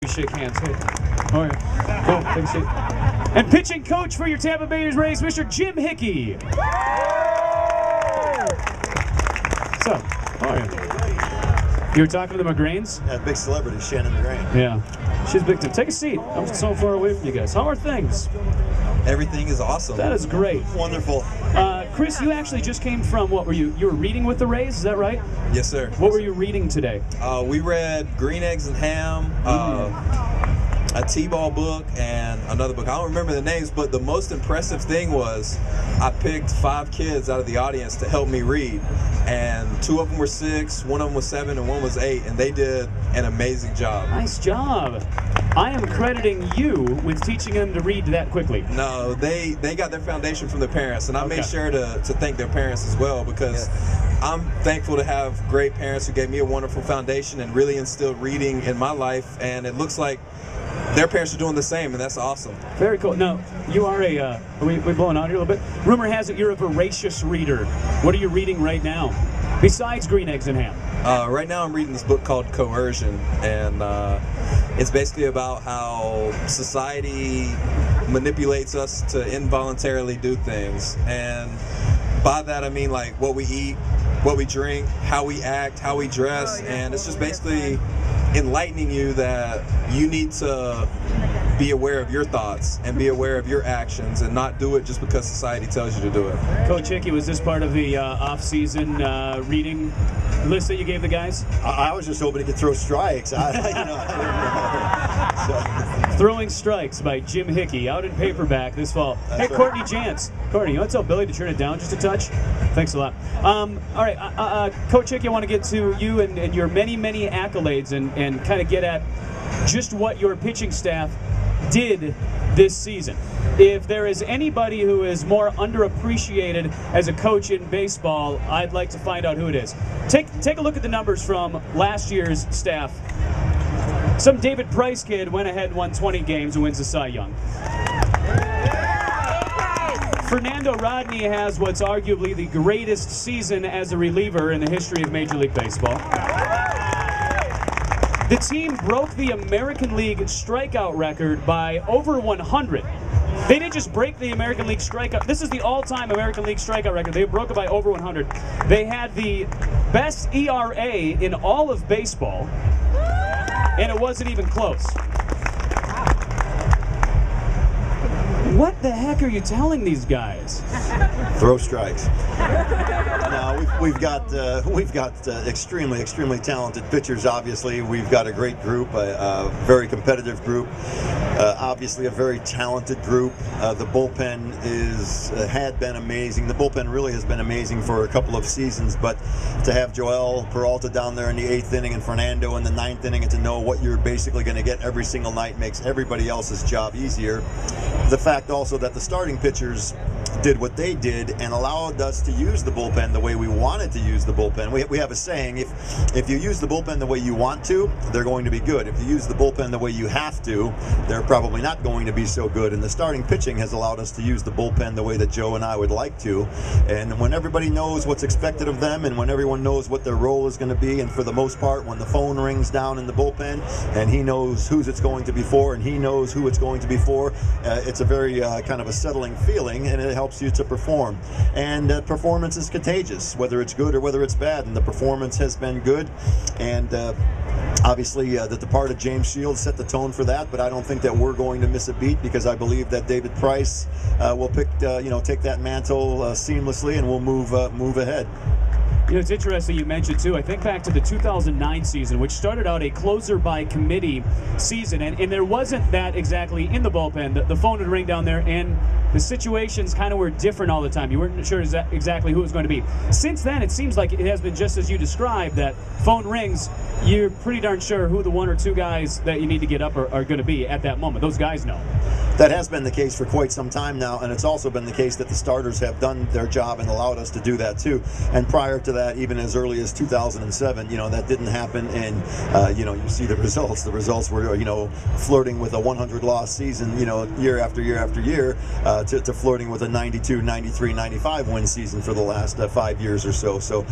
Shake hands. Hey. All right. Cool. Take a seat. And pitching coach for your Tampa Bay Rays, Mr. Jim Hickey. What's up? How are you? You were talking to the McGrains? Yeah, big celebrity, Shannon McGrain. Yeah. She's big too. Take a seat. I'm so far away from you guys. How are things? Everything is awesome. That is great. Wonderful. Chris, you actually just came from, what were you? You were reading with the Rays, is that right? Yes, sir. What were you reading today? We read Green Eggs and Ham, a T-ball book, and another book. I don't remember the names, but the most impressive thing was I picked 5 kids out of the audience to help me read, and 2 of them were 6, 1 of them was 7, and 1 was 8, and they did an amazing job. Nice job. I am crediting you with teaching them to read that quickly. No, they got their foundation from their parents, and I made sure to thank their parents as well, because I'm thankful to have great parents who gave me a wonderful foundation and really instilled reading in my life, and it looks like their parents are doing the same, and that's awesome. Very cool. Now, you are a, are we blowing out here a little bit? Rumor has it you're a voracious reader. What are you reading right now, besides Green Eggs and Ham? Right now I'm reading this book called Coercion, and it's basically about how society manipulates us to involuntarily do things. And by that I mean like what we eat, what we drink, how we act, how we dress, and it's just basically enlightening you that you need to be aware of your thoughts and be aware of your actions and not do it just because society tells you to do it. Coach Hickey, was this part of the off-season reading list that you gave the guys? I was just hoping he could throw strikes. I didn't know. So. Throwing Strikes by Jim Hickey, out in paperback this fall. That's hey, right. Courtney Jantz. Courtney, you want to tell Billy to turn it down just a touch? Thanks a lot. All right, Coach Hickey, I want to get to you and your many, many accolades and kind of get at just what your pitching staff did this season. If there is anybody who is more underappreciated as a coach in baseball, I'd like to find out who it is. Take a look at the numbers from last year's staff. Some David Price kid went ahead and won 20 games and wins the Cy Young. Fernando Rodney has what's arguably the greatest season as a reliever in the history of Major League Baseball. The team broke the American League strikeout record by over 100. They didn't just break the American League strikeout. This is the all-time American League strikeout record. They broke it by over 100. They had the best ERA in all of baseball, and it wasn't even close. What the heck are you telling these guys? Throw strikes. No, we've got extremely talented pitchers. Obviously, we've got a great group, a very competitive group. Obviously, a very talented group. The bullpen had been amazing. The bullpen really has been amazing for a couple of seasons. But to have Joel Peralta down there in the 8th inning and Fernando in the 9th inning, and to know what you're basically going to get every single night makes everybody else's job easier. The fact also that the starting pitchers did what they did and allowed us to use the bullpen the way we wanted to use the bullpen. We have a saying, if you use the bullpen the way you want to, they're going to be good. If you use the bullpen the way you have to, they're probably not going to be so good. And the starting pitching has allowed us to use the bullpen the way that Joe and I would like to. And when everybody knows what's expected of them and when everyone knows what their role is going to be, and for the most part, when the phone rings down in the bullpen and he knows who's it's going to be for and he knows who it's going to be for, it's a very kind of a settling feeling, and it helps you to perform. And performance is contagious, whether it's good or whether it's bad, and the performance has been good. And obviously the departed James Shields set the tone for that, but I don't think that we're going to miss a beat, because I believe that David Price will take that mantle seamlessly, and we'll move ahead. You know, it's interesting you mentioned, too, I think back to the 2009 season, which started out a closer by committee season, and there wasn't that exactly in the bullpen. The phone would ring down there, and the situations kind of were different all the time. You weren't sure exactly who it was going to be. Since then, it seems like it has been just as you described, that phone rings, you're pretty darn sure who the 1 or 2 guys that you need to get up are going to be at that moment. Those guys know. That has been the case for quite some time now, and it's also been the case that the starters have done their job and allowed us to do that too. And prior to that even as early as 2007. That didn't happen, and you see the results. The results were flirting with a 100-loss season, year after year after year, to flirting with a 92, 93, 95 win season for the last 5 years or so. So,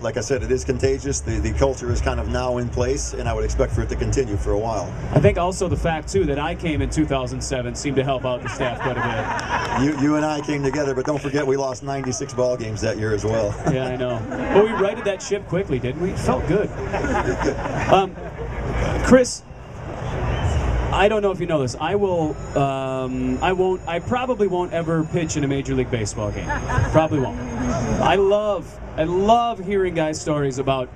like I said, it is contagious. The culture is kind of now in place, and I would expect for it to continue for a while. I think also the fact too that I came in 2007 seemed to help out the staff quite a bit. You and I came together, but don't forget we lost 96 ball games that year as well. Yeah, I know. But we righted that ship quickly, didn't we? It felt good. Chris, I don't know if you know this. I probably won't ever pitch in a Major League Baseball game. Probably won't. I love hearing guys' stories about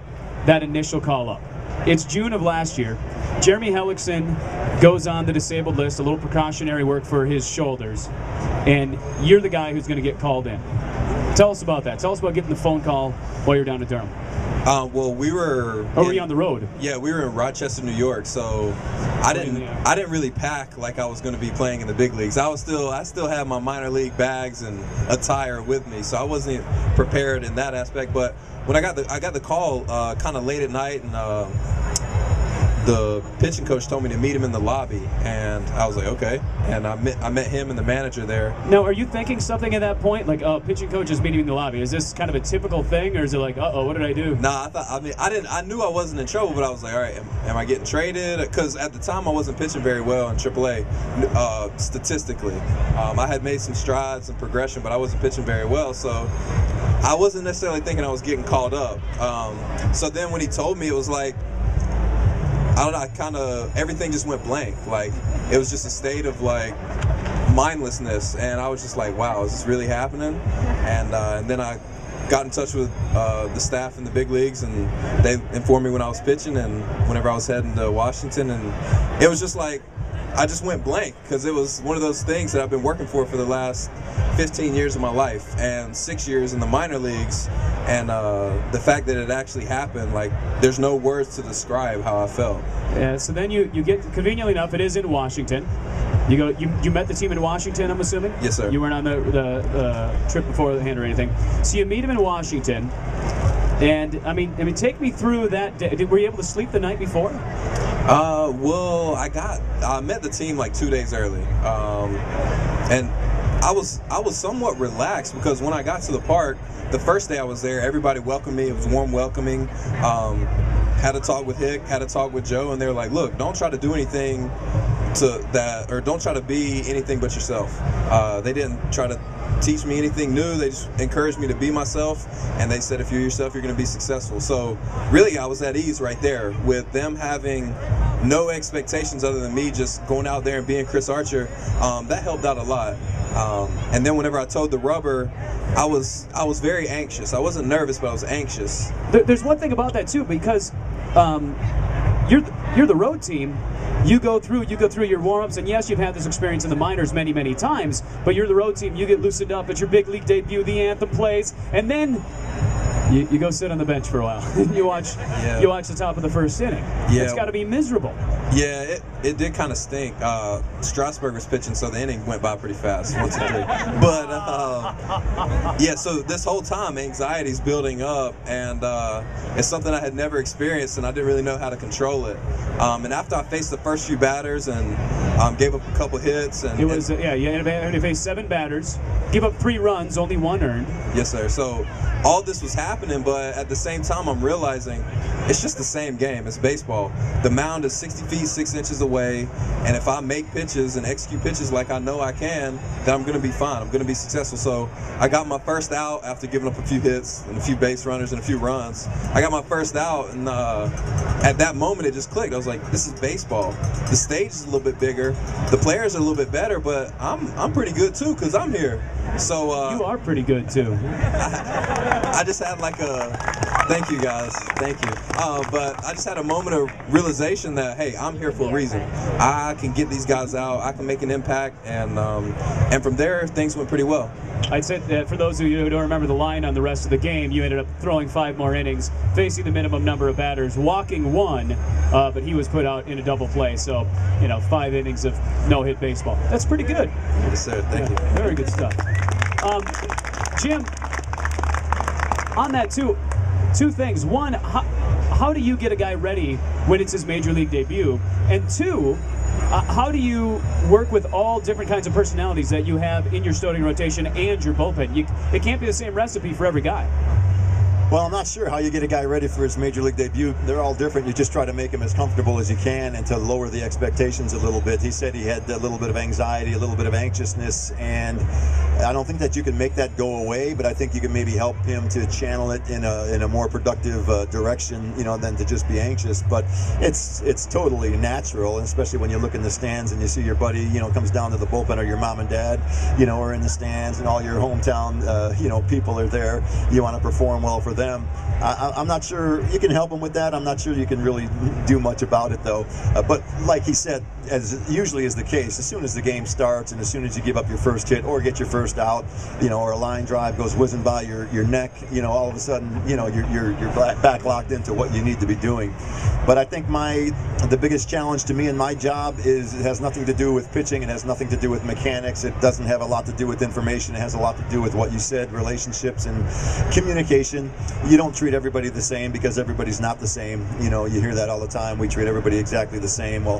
that initial call-up. It's June of last year. Jeremy Hellickson goes on the disabled list, a little precautionary work for his shoulders, and you're the guy who's going to get called in. Tell us about that. Tell us about getting the phone call while you're down in Durham. Well, we were. Or were you on the road? Yeah, we were in Rochester, New York. So I didn't really pack like I was going to be playing in the big leagues. I still had my minor league bags and attire with me, so I wasn't prepared in that aspect. But when I got the call kind of late at night, and the pitching coach told me to meet him in the lobby, and I was like, okay. And I met him and the manager there. Now, are you thinking something at that point, like, oh, pitching coach is meeting in the lobby? Is this kind of a typical thing, or is it like, uh-oh, what did I do? Nah, I knew I wasn't in trouble, but I was like, all right, am I getting traded? Because at the time I wasn't pitching very well in AAA, statistically. I had made some strides and progression, but I wasn't pitching very well, so I wasn't necessarily thinking I was getting called up. So then when he told me, it was like, I don't know, everything just went blank. Like, it was just a state of, like, mindlessness, and I was just like, wow, is this really happening? And then I got in touch with the staff in the big leagues, and they informed me when I was pitching and whenever I was heading to Washington, and it was just like, I just went blank, because it was one of those things that I've been working for the last 15 years of my life, and 6 years in the minor leagues, and the fact that it actually happened, like, there's no words to describe how I felt. Yeah, so then you get, conveniently enough, it is in Washington. You met the team in Washington, I'm assuming? Yes, sir. You weren't on the trip beforehand or anything. So you meet him in Washington, and I mean, take me through that day. Were you able to sleep the night before? Well, I met the team like 2 days early, and I was somewhat relaxed, because when I got to the park, the first day I was there, everybody welcomed me. It was warm welcoming. Had a talk with Hick, had a talk with Joe, and they were like, look, don't try to do anything or don't try to be anything but yourself. They didn't try to teach me anything new. They just encouraged me to be myself, and they said, if you're yourself, you're going to be successful. So really, I was at ease right there with them having no expectations other than me just going out there and being Chris Archer. That helped out a lot. And then whenever I towed the rubber, I was very anxious. I wasn't nervous, but I was anxious. There's one thing about that too, because you're the road team. You go through your warm-ups, and yes, you've had this experience in the minors many, many times, but you're the road team. You get loosened up at your big league debut, the anthem plays, and then you go sit on the bench for a while. you watch the top of the first inning. Yeah. It's got to be miserable. Yeah, it did kind of stink. Strasburg was pitching, so the inning went by pretty fast, 1, 2, 3. But yeah, so this whole time, anxiety's building up, and it's something I had never experienced, and I didn't really know how to control it. And after I faced the first few batters and gave up a couple hits, and it was you had to face 7 batters, give up 3 runs, only 1 earned. Yes, sir. So all this was happening, but at the same time, I'm realizing it's just the same game. It's baseball. The mound is 60 feet 6 inches away, and if I make pitches and execute pitches like I know I can, then I'm going to be fine. I'm going to be successful. So I got my first out after giving up a few hits and a few base runners and a few runs. I got my first out, and at that moment, it just clicked. I was like, this is baseball. The stage is a little bit bigger. The players are a little bit better, but I'm pretty good too, because I'm here. So you are pretty good too. I just had like thank you guys, thank you. But I just had a moment of realization that, hey, I'm here for a reason. I can get these guys out. I can make an impact, and from there, things went pretty well. I'd say that for those of you who don't remember the line on the rest of the game, you ended up throwing 5 more innings, facing the minimum number of batters, walking 1, but he was put out in a double play. So, 5 innings of no-hit baseball. That's pretty good. Yes, sir. Thank you. Very good stuff. Jim, on that too, two things. One, how do you get a guy ready when it's his major league debut? And two, how do you work with all different kinds of personalities that you have in your starting rotation and your bullpen? It can't be the same recipe for every guy. Well, I'm not sure how you get a guy ready for his major league debut. They're all different. You just try to make him as comfortable as you can and to lower the expectations a little bit. He said he had a little bit of anxiety, a little bit of anxiousness, and I don't think that you can make that go away, but I think you can maybe help him to channel it in a more productive direction, than to just be anxious. But it's totally natural, especially when you look in the stands and you see your buddy, comes down to the bullpen, or your mom and dad, are in the stands, and all your hometown, people are there. You want to perform well for them. I'm not sure you can help him with that. I'm not sure you can really do much about it, though. But like he said, as usually is the case, as soon as the game starts and as soon as you give up your first hit or get your first out, or a line drive goes whizzing by your neck, all of a sudden, you're back locked into what you need to be doing. But I think the biggest challenge to me in my job it has nothing to do with pitching. It has nothing to do with mechanics. It doesn't have a lot to do with information. It has a lot to do with what you said, relationships and communication. You don't treat everybody the same because everybody's not the same. You hear that all the time. We treat everybody exactly the same. Well,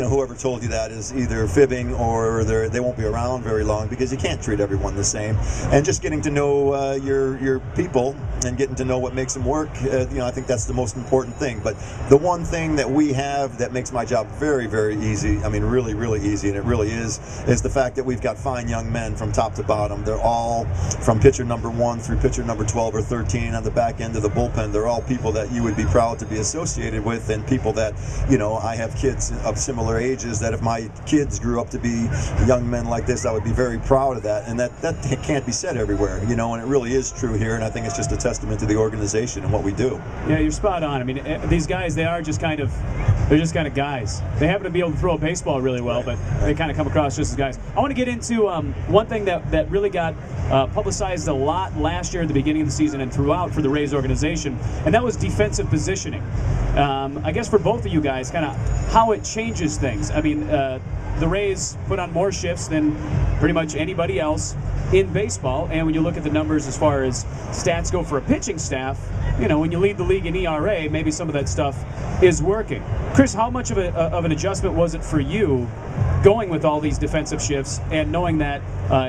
whoever told you that is either fibbing or they won't be around very long, because you can't treat everyone the same. And just getting to know your people and getting to know what makes them work, I think that's the most important thing. But the one thing that we have that makes my job very, very easy, I mean really, really easy, and it really is the fact that we've got fine young men from top to bottom. They're all from pitcher number 1 through pitcher number 12 or 13 on the back end of the bullpen. They're all people that you would be proud to be associated with, and people that, I have kids of similar ages that if my kids grew up to be young men like this, I would be very proud of that. And that can't be said everywhere, and it really is true here, and I think it's just a testament to the organization and what we do. Yeah, you're spot on. I mean, these guys, they're just kind of guys. They happen to be able to throw a baseball really well, but they kind of come across just as guys. I want to get into one thing that really got publicized a lot last year at the beginning of the season and throughout for the Rays organization, and that was defensive positioning. I guess for both of you guys, kind of how it changes things. I mean, the Rays put on more shifts than pretty much anybody else in baseball, and when you look at the numbers as far as stats go for a pitching staff, when you lead the league in ERA, maybe some of that stuff is working. Chris, how much of an adjustment was it for you going with all these defensive shifts and knowing that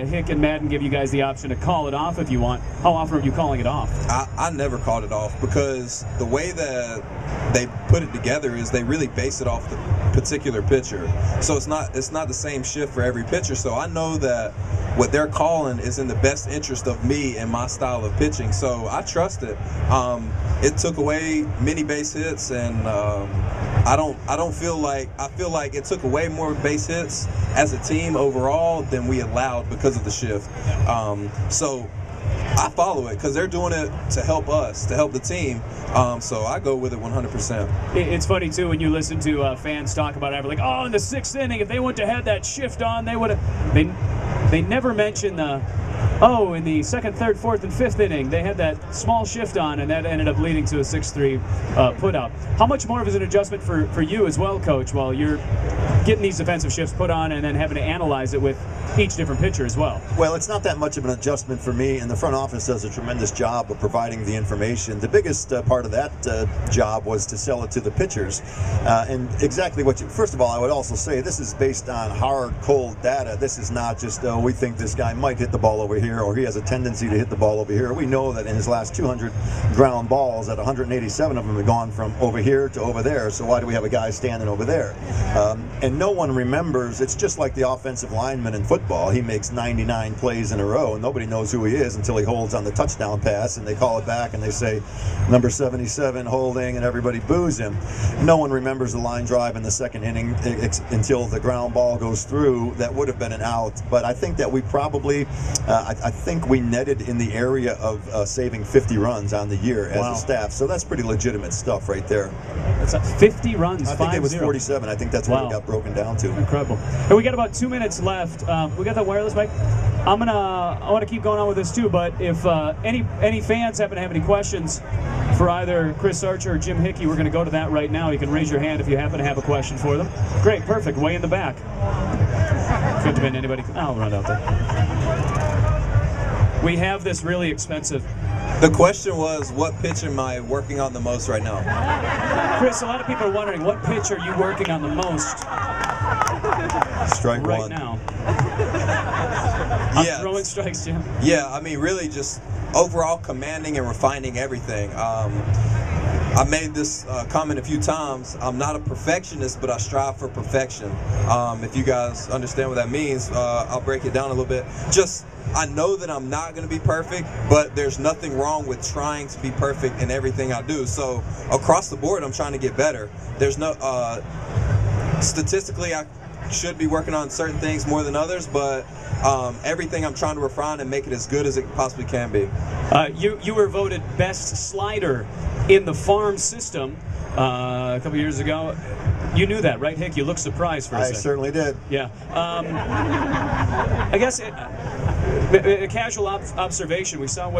Hick and Madden give you guys the option to call it off if you want? How often are you calling it off? I never called it off, because the way that they put it together is they really base it off the particular pitcher. So it's not the same shift for every pitcher. So I know that what they're calling is in the best interest of me and my style of pitching. So I trust it. It took away many base hits, and I feel like it took away more base hits as a team overall than we allowed because of the shift. So I follow it because they're doing it to help us, to help the team. So I go with it 100%. It's funny too when you listen to fans talk about it, like, oh, in the 6th inning, if they wouldn't have had that shift on, they would have. They never mention the. Oh, in the 2nd, 3rd, 4th, and 5th inning, they had that small shift on, and that ended up leading to a 6-3 putout. How much more of it is an adjustment for you as well, Coach, while you're getting these defensive shifts put on and then having to analyze it with each different pitcher as well? Well, it's not that much of an adjustment for me, and the front office does a tremendous job of providing the information. The biggest part of that job was to sell it to the pitchers. And exactly first of all, I would also say this is based on hard, cold data. This is not just, we think this guy might hit the ball over here, or he has a tendency to hit the ball over here. We know that in his last 200 ground balls, that 187 of them have gone from over here to over there. So why do we have a guy standing over there? And no one remembers. It's just like the offensive lineman in football. He makes 99 plays in a row, and nobody knows who he is until he holds on the touchdown pass, and they call it back, and they say, number 77 holding, and everybody boos him. No one remembers the line drive in the 2nd inning until the ground ball goes through. That would have been an out. But I think that we probably, I think we netted in the area of saving 50 runs on the year as a staff. So that's pretty legitimate stuff right there. That's 50 runs. I think it was 47. I think that's what it got broken down to. Incredible. Hey, we got about 2 minutes left. We got that wireless mic. I want to keep going on with this too, but if any fans happen to have any questions for either Chris Archer or Jim Hickey, we're going to go to that right now. You can raise your hand if you happen to have a question for them. Great, perfect. Way in the back. Couldn't have been anybody. I'll run out there. We have this really expensive The question was, what pitch am I working on the most right now? Chris, a lot of people are wondering, what pitch are you working on the most Strike right one. now? Yeah. Throwing strikes, Jim. Yeah, I mean, really just overall commanding and refining everything. I made this comment a few times. I'm not a perfectionist, but I strive for perfection. If you guys understand what that means, I'll break it down a little bit. Just, I know that I'm not going to be perfect, but there's nothing wrong with trying to be perfect in everything I do. So across the board, I'm trying to get better. There's no, statistically, I should be working on certain things more than others, but everything I'm trying to refine and make it as good as it possibly can be. You were voted best slider in the farm system a couple years ago. You knew that, right, Hick? You looked surprised for a second. I certainly did. Yeah. I guess a casual observation, we saw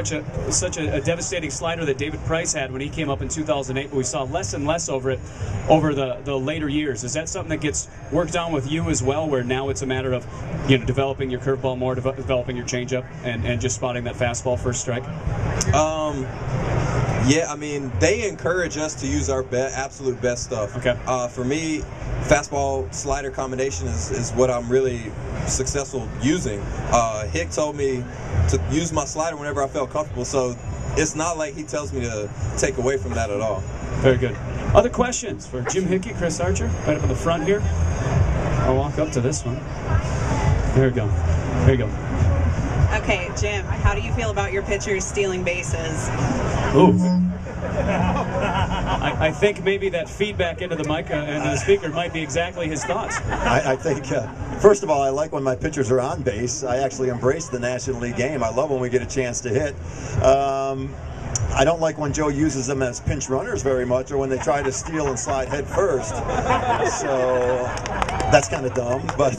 such a devastating slider that David Price had when he came up in 2008, but we saw less and less over it over the later years. Is that something that gets worked on with you as well, where now it's a matter of developing your curveball more, developing your changeup, and just spotting that fastball first strike? Yeah, I mean, they encourage us to use our absolute best stuff. Okay. For me, fastball slider combination is what I'm really successful using. Hick told me to use my slider whenever I felt comfortable, so it's not like he tells me to take away from that at all. Very good. Other questions for Jim Hickey, Chris Archer, right up in the front here? I'll walk up to this one. There we go. There you go. Okay, Jim, how do you feel about your pitchers stealing bases? Ooh. I think maybe that feedback into the mic and the speaker might be exactly his thoughts. I think, first of all, I like when my pitchers are on base. I actually embrace the National League game. I love when we get a chance to hit. I don't like when Joe uses them as pinch runners very much, or when they try to steal and slide head first. So that's kind of dumb, but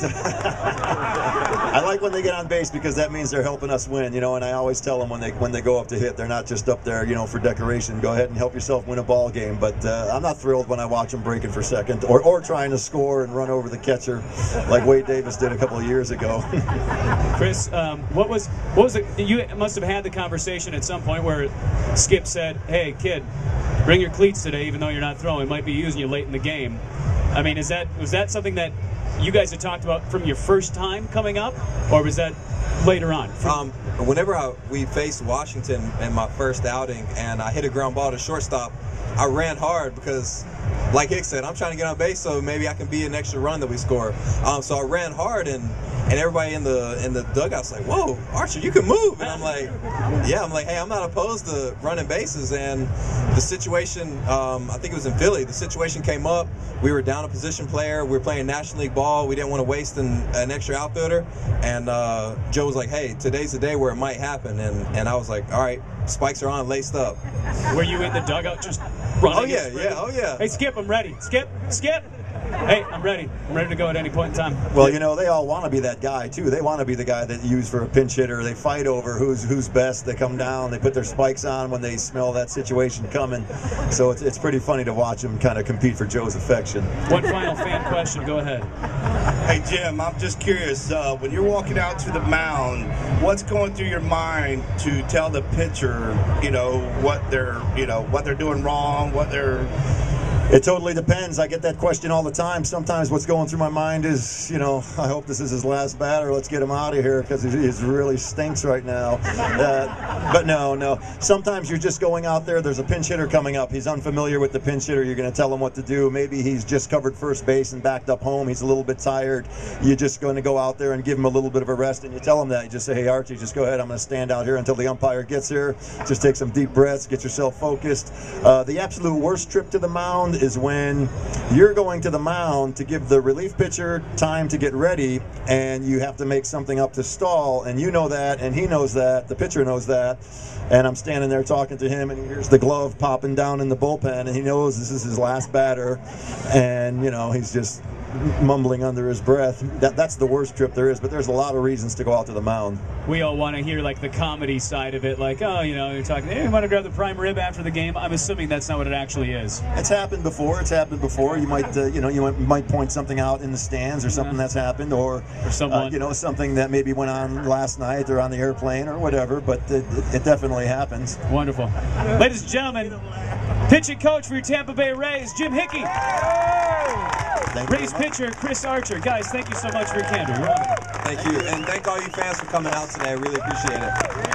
I like when they get on base because that means they're helping us win, and I always tell them when they go up to hit, they're not just up there, for decoration. Go ahead and help yourself win a ball game. But I'm not thrilled when I watch them breaking for second or trying to score and run over the catcher like Wade Davis did a couple of years ago. Chris, what was it? You must have had the conversation at some point where Skip said, "Hey, kid, bring your cleats today, even though you're not throwing. Might be using you late in the game." I mean, was that something that you guys had talked about from your first time coming up, or was that later on? Whenever we faced Washington in my first outing and I hit a ground ball to shortstop, I ran hard because, like Hick said, I'm trying to get on base so maybe I can be an extra run that we score. So I ran hard, and everybody in the dugout's like, "Whoa, Archer, you can move!" And I'm like, "Yeah." I'm like, "Hey, I'm not opposed to running bases." And the situation, I think it was in Philly, the situation came up. We were down a position player. We were playing National League ball. We didn't want to waste an extra outfielder. And Joe was like, "Hey, today's the day where it might happen." And I was like, "All right, spikes are on, laced up." Were you in the dugout just running? Oh yeah. Hey, Skip, I'm ready. Skip. Hey, I'm ready. I'm ready to go at any point in time. Well, they all want to be that guy, too. They want to be the guy that you use for a pinch hitter. They fight over who's best. They come down. They put their spikes on when they smell that situation coming. So it's pretty funny to watch them kind of compete for Joe's affection. One final fan question. Go ahead. Hey, Jim, I'm just curious. When you're walking out to the mound, what's going through your mind to tell the pitcher, what they're doing wrong, what they're... It totally depends. I get that question all the time. Sometimes what's going through my mind is, I hope this is his last batter. Let's get him out of here because he really stinks right now. But no. Sometimes you're just going out there. There's a pinch hitter coming up. He's unfamiliar with the pinch hitter. You're going to tell him what to do. Maybe he's just covered first base and backed up home. He's a little bit tired. You're just going to go out there and give him a little bit of a rest, and you tell him that. You just say, "Hey, Archie, just go ahead. I'm going to stand out here until the umpire gets here. Just take some deep breaths. Get yourself focused." The absolute worst trip to the mound is when you're going to the mound to give the relief pitcher time to get ready, and you have to make something up to stall, and you know that, and he knows that, the pitcher knows that, and I'm standing there talking to him, and he hears the glove popping down in the bullpen, and he knows this is his last batter, and he's just mumbling under his breath. That's the worst trip there is, but there's a lot of reasons to go out to the mound. We all want to hear like the comedy side of it, like, oh, you know, you're talking, hey, you want to grab the prime rib after the game? I'm assuming that's not what it actually is. It's happened before. You might, you might point something out in the stands or something that's happened, or someone, something that maybe went on last night or on the airplane or whatever. But it definitely happens. Wonderful, ladies and gentlemen, pitching coach for your Tampa Bay Rays, Jim Hickey. Rays pitcher Chris Archer. Guys, thank you so much for your candor. Thank you, and thank all you fans for coming out today. I really appreciate it.